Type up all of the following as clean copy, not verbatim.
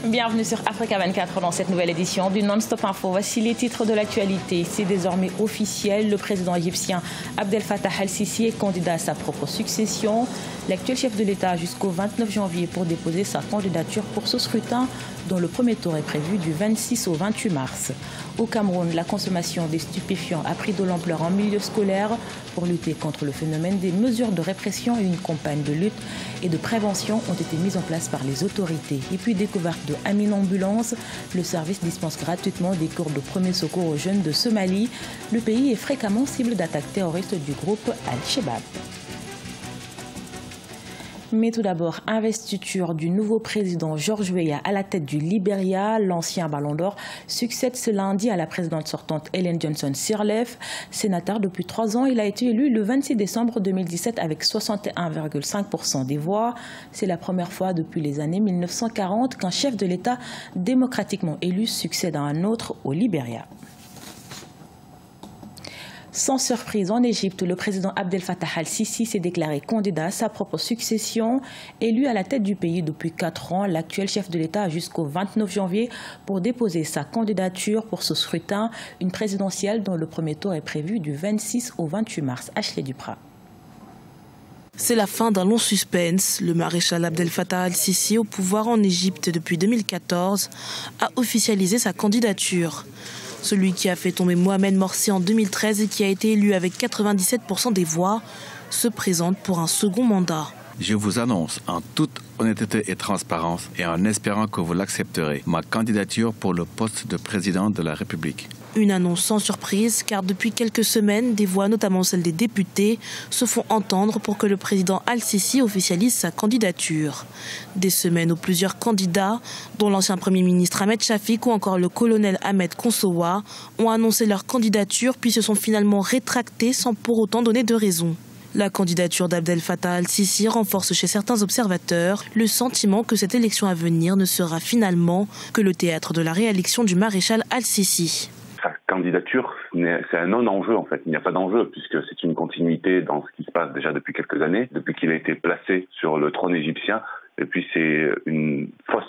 Bienvenue sur Africa 24 dans cette nouvelle édition du Non-Stop Info. Voici les titres de l'actualité. C'est désormais officiel. Le président égyptien Abdel Fattah al-Sisi est candidat à sa propre succession. L'actuel chef de l'État a jusqu'au 29 janvier pour déposer sa candidature pour ce scrutin dont le premier tour est prévu du 26 au 28 mars. Au Cameroun, la consommation des stupéfiants a pris de l'ampleur en milieu scolaire. Pour lutter contre le phénomène, des mesures de répression et une campagne de lutte et de prévention ont été mises en place par les autorités. Et puis découverte de Amin Ambulance, le service dispense gratuitement des cours de premier secours aux jeunes de Somalie. Le pays est fréquemment cible d'attaques terroristes du groupe Al-Shabaab. Mais tout d'abord, investiture du nouveau président George Weah à la tête du Libéria. L'ancien Ballon d'Or succède ce lundi à la présidente sortante Ellen Johnson Sirleaf. Sénateur depuis 3 ans, il a été élu le 26 décembre 2017 avec 61,5% des voix. C'est la première fois depuis les années 1940 qu'un chef de l'État démocratiquement élu succède à un autre au Libéria. Sans surprise, en Égypte, le président Abdel Fattah al-Sisi s'est déclaré candidat à sa propre succession. Élu à la tête du pays depuis 4 ans, l'actuel chef de l'État a jusqu'au 29 janvier pour déposer sa candidature pour ce scrutin, une présidentielle dont le premier tour est prévu du 26 au 28 mars. Ashley Duprat. C'est la fin d'un long suspense. Le maréchal Abdel Fattah al-Sisi, au pouvoir en Égypte depuis 2014, a officialisé sa candidature. Celui qui a fait tomber Mohamed Morsi en 2013 et qui a été élu avec 97% des voix se présente pour un second mandat. Je vous annonce en toute honnêteté et transparence et en espérant que vous l'accepterez, ma candidature pour le poste de président de la République. Une annonce sans surprise car depuis quelques semaines, des voix, notamment celles des députés, se font entendre pour que le président al-Sisi officialise sa candidature. Des semaines où plusieurs candidats, dont l'ancien Premier ministre Ahmed Shafik ou encore le colonel Ahmed Konsowa, ont annoncé leur candidature puis se sont finalement rétractés sans pour autant donner de raison. La candidature d'Abdel Fattah al-Sisi renforce chez certains observateurs le sentiment que cette élection à venir ne sera finalement que le théâtre de la réélection du maréchal al-Sisi. Sa candidature, c'est un non-enjeu en fait. Il n'y a pas d'enjeu puisque c'est une continuité dans ce qui se passe déjà depuis quelques années, depuis qu'il a été placé sur le trône égyptien. Et puis c'est une fausse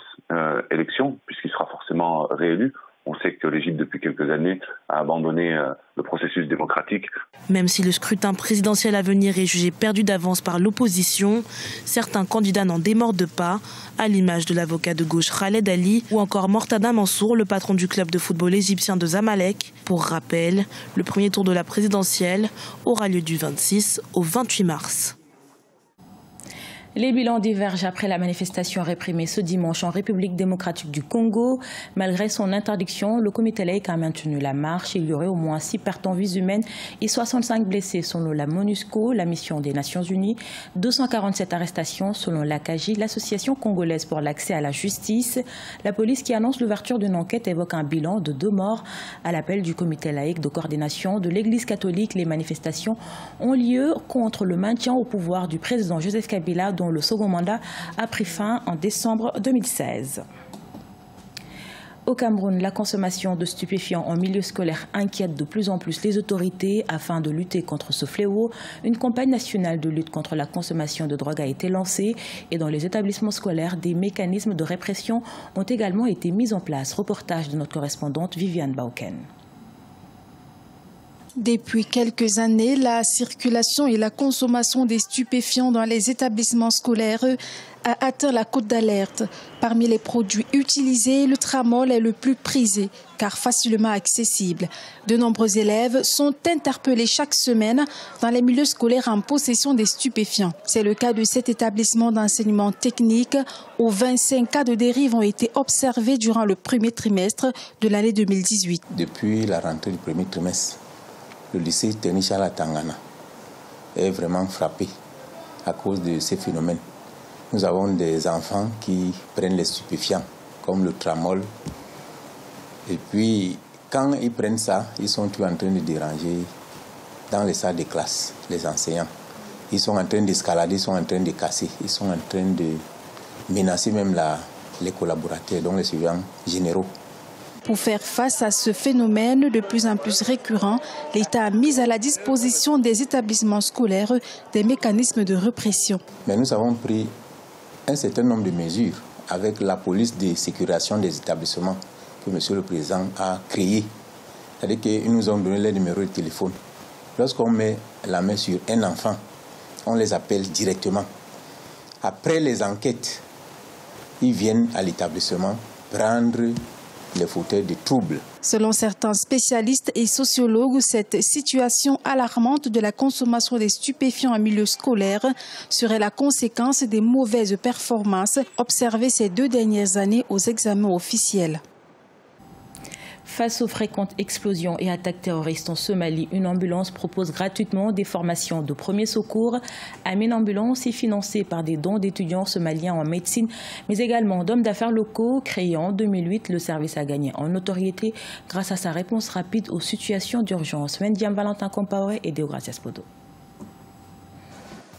élection puisqu'il sera forcément réélu. On sait que l'Égypte, depuis quelques années, a abandonné le processus démocratique. Même si le scrutin présidentiel à venir est jugé perdu d'avance par l'opposition, certains candidats n'en démordent pas, à l'image de l'avocat de gauche Khaled Ali ou encore Mortada Mansour, le patron du club de football égyptien de Zamalek. Pour rappel, le premier tour de la présidentielle aura lieu du 26 au 28 mars. Les bilans divergent après la manifestation réprimée ce dimanche en République démocratique du Congo. Malgré son interdiction, le comité laïque a maintenu la marche. Il y aurait au moins 6 pertes en vies humaines et 65 blessés selon la MONUSCO, la mission des Nations Unies. 247 arrestations selon l'ACAJ, l'association congolaise pour l'accès à la justice. La police qui annonce l'ouverture d'une enquête évoque un bilan de 2 morts. À l'appel du comité laïque de coordination de l'Église catholique, les manifestations ont lieu contre le maintien au pouvoir du président Joseph Kabila, dont le second mandat a pris fin en décembre 2016. Au Cameroun, la consommation de stupéfiants en milieu scolaire inquiète de plus en plus les autorités. Afin de lutter contre ce fléau, une campagne nationale de lutte contre la consommation de drogue a été lancée et dans les établissements scolaires, des mécanismes de répression ont également été mis en place. Reportage de notre correspondante Viviane Bauken. Depuis quelques années, la circulation et la consommation des stupéfiants dans les établissements scolaires a atteint la cote d'alerte. Parmi les produits utilisés, le tramol est le plus prisé car facilement accessible. De nombreux élèves sont interpellés chaque semaine dans les milieux scolaires en possession des stupéfiants. C'est le cas de cet établissement d'enseignement technique où 25 cas de dérive ont été observés durant le premier trimestre de l'année 2018. Depuis la rentrée du premier trimestre, le lycée Technicien Tangana est vraiment frappé à cause de ces phénomènes. Nous avons des enfants qui prennent les stupéfiants, comme le tramol. Et puis, quand ils prennent ça, ils sont tous en train de déranger dans les salles de classe, les enseignants. Ils sont en train d'escalader, ils sont en train de casser, ils sont en train de menacer même les collaborateurs, donc les surveillants généraux. Pour faire face à ce phénomène de plus en plus récurrent, l'État a mis à la disposition des établissements scolaires des mécanismes de répression. Mais nous avons pris un certain nombre de mesures avec la police de sécurisation des établissements que M. le Président a créé. C'est-à-dire qu'ils nous ont donné les numéros de téléphone. Lorsqu'on met la main sur un enfant, on les appelle directement. Après les enquêtes, ils viennent à l'établissement prendre les fauteurs de troubles. Selon certains spécialistes et sociologues, cette situation alarmante de la consommation des stupéfiants en milieu scolaire serait la conséquence des mauvaises performances observées ces 2 dernières années aux examens officiels. Face aux fréquentes explosions et attaques terroristes en Somalie, une ambulance propose gratuitement des formations de premiers secours. Amin Ambulance est financée par des dons d'étudiants somaliens en médecine, mais également d'hommes d'affaires locaux. Créé en 2008, le service a gagné en notoriété grâce à sa réponse rapide aux situations d'urgence. Wendiam Valentin Compaoré et Deogracias Podo.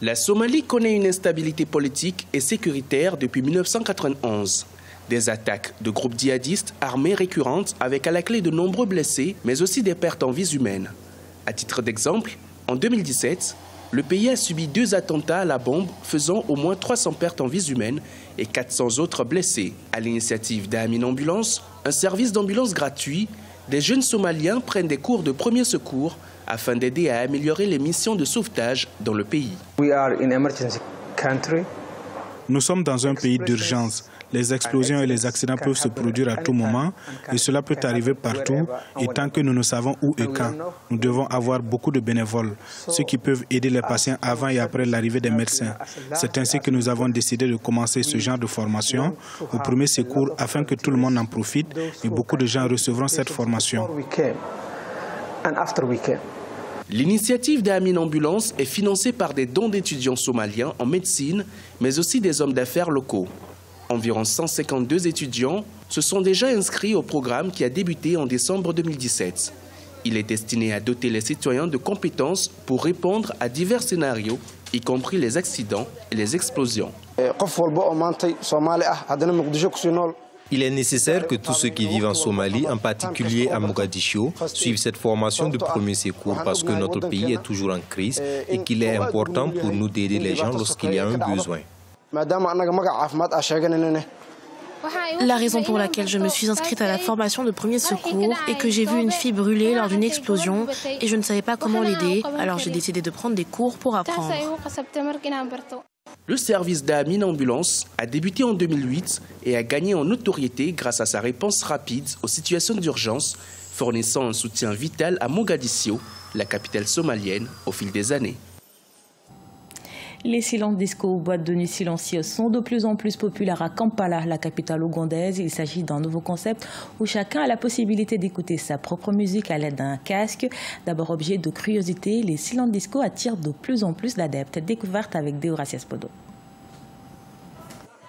La Somalie connaît une instabilité politique et sécuritaire depuis 1991. Des attaques de groupes djihadistes armés récurrentes avec à la clé de nombreux blessés, mais aussi des pertes en vies humaines. À titre d'exemple, en 2017, le pays a subi 2 attentats à la bombe faisant au moins 300 pertes en vies humaines et 400 autres blessés. À l'initiative d'Amin Ambulance, un service d'ambulance gratuit, des jeunes Somaliens prennent des cours de premiers secours afin d'aider à améliorer les missions de sauvetage dans le pays. Nous sommes dans un pays d'urgence. Les explosions et les accidents peuvent se produire à tout moment et cela peut arriver partout. Et tant que nous ne savons où et quand, nous devons avoir beaucoup de bénévoles, ceux qui peuvent aider les patients avant et après l'arrivée des médecins. C'est ainsi que nous avons décidé de commencer ce genre de formation au premier secours afin que tout le monde en profite et beaucoup de gens recevront cette formation. L'initiative d'Amin Ambulance est financée par des dons d'étudiants somaliens en médecine, mais aussi des hommes d'affaires locaux. Environ 152 étudiants se sont déjà inscrits au programme qui a débuté en décembre 2017. Il est destiné à doter les citoyens de compétences pour répondre à divers scénarios, y compris les accidents et les explosions. Il est nécessaire que tous ceux qui vivent en Somalie, en particulier à Mogadiscio, suivent cette formation de premier secours parce que notre pays est toujours en crise et qu'il est important pour nous d'aider les gens lorsqu'il y a un besoin. La raison pour laquelle je me suis inscrite à la formation de premier secours est que j'ai vu une fille brûler lors d'une explosion et je ne savais pas comment l'aider, alors j'ai décidé de prendre des cours pour apprendre. Le service d'Amin Ambulance a débuté en 2008 et a gagné en notoriété grâce à sa réponse rapide aux situations d'urgence, fournissant un soutien vital à Mogadiscio, la capitale somalienne, au fil des années. Les silences disco ou boîtes de nuit silencieuses sont de plus en plus populaires à Kampala, la capitale ougandaise. Il s'agit d'un nouveau concept où chacun a la possibilité d'écouter sa propre musique à l'aide d'un casque. D'abord objet de curiosité, les silences disco attirent de plus en plus d'adeptes. Découverte avec Deogracias Podo.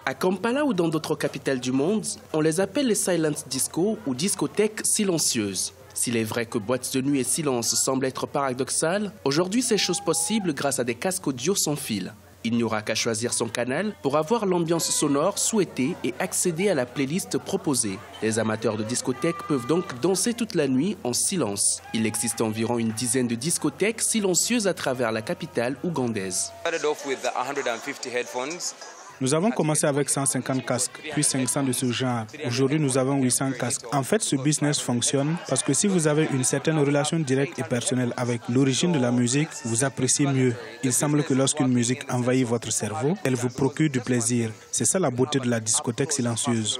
À Kampala ou dans d'autres capitales du monde, on les appelle les silent disco ou discothèques silencieuses. S'il est vrai que boîtes de nuit et silence semblent être paradoxales, aujourd'hui c'est chose possible grâce à des casques audio sans fil. Il n'y aura qu'à choisir son canal pour avoir l'ambiance sonore souhaitée et accéder à la playlist proposée. Les amateurs de discothèques peuvent donc danser toute la nuit en silence. Il existe environ une dizaine de discothèques silencieuses à travers la capitale ougandaise. Nous avons commencé avec 150 casques, puis 500 de ce genre. Aujourd'hui, nous avons 800 casques. En fait, ce business fonctionne parce que si vous avez une certaine relation directe et personnelle avec l'origine de la musique, vous appréciez mieux. Il semble que lorsqu'une musique envahit votre cerveau, elle vous procure du plaisir. C'est ça la beauté de la discothèque silencieuse.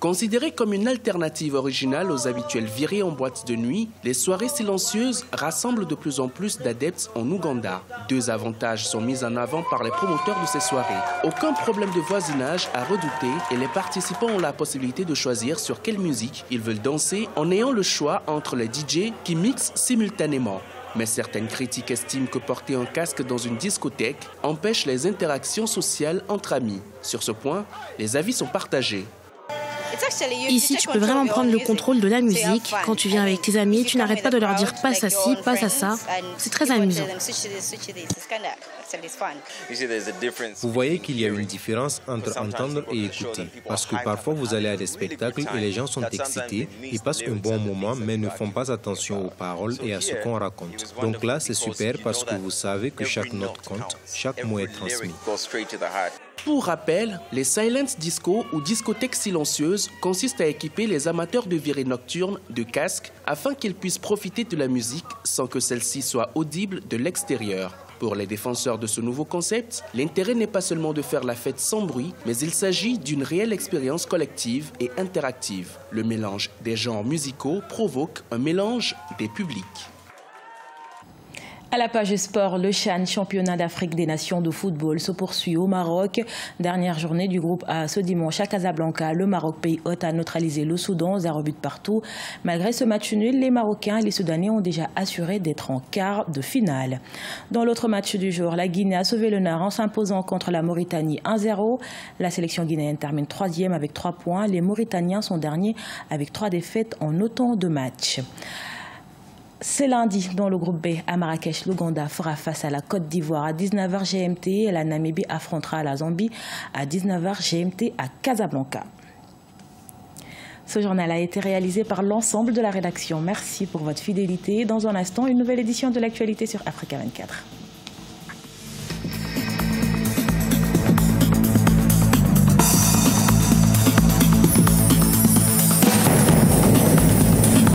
Considérées comme une alternative originale aux habituelles virées en boîte de nuit, les soirées silencieuses rassemblent de plus en plus d'adeptes en Ouganda. 2 avantages sont mis en avant par les promoteurs de ces soirées. Aucun problème de voisinage à redouter et les participants ont la possibilité de choisir sur quelle musique ils veulent danser en ayant le choix entre les DJ qui mixent simultanément. Mais certaines critiques estiment que porter un casque dans une discothèque empêche les interactions sociales entre amis. Sur ce point, les avis sont partagés. Ici, tu peux vraiment prendre le contrôle de la musique. Quand tu viens avec tes amis, tu n'arrêtes pas de leur dire « passe à ci, passe à ça ». C'est très amusant. Vous voyez qu'il y a une différence entre entendre et écouter. Parce que parfois, vous allez à des spectacles et les gens sont excités, ils passent un bon moment, mais ne font pas attention aux paroles et à ce qu'on raconte. Donc là, c'est super parce que vous savez que chaque note compte, chaque mot est transmis. Pour rappel, les silent disco ou discothèques silencieuses consistent à équiper les amateurs de virées nocturnes de casques afin qu'ils puissent profiter de la musique sans que celle-ci soit audible de l'extérieur. Pour les défenseurs de ce nouveau concept, l'intérêt n'est pas seulement de faire la fête sans bruit, mais il s'agit d'une réelle expérience collective et interactive. Le mélange des genres musicaux provoque un mélange des publics. À la page sport, le CHAN, championnat d'Afrique des nations de football, se poursuit au Maroc. Dernière journée du groupe A ce dimanche à Casablanca. Le Maroc, pays hôte, a neutralisé le Soudan, 0 but partout. Malgré ce match nul, les Marocains et les Soudanais ont déjà assuré d'être en quart de finale. Dans l'autre match du jour, la Guinée a sauvé l'honneur en s'imposant contre la Mauritanie 1-0. La sélection guinéenne termine 3e avec 3 points. Les Mauritaniens sont derniers avec 3 défaites en autant de matchs. C'est lundi, dans le groupe B, à Marrakech, l'Ouganda fera face à la Côte d'Ivoire à 19h GMT et la Namibie affrontera la Zambie à 19h GMT à Casablanca. Ce journal a été réalisé par l'ensemble de la rédaction. Merci pour votre fidélité. Dans un instant, une nouvelle édition de l'actualité sur Africa 24.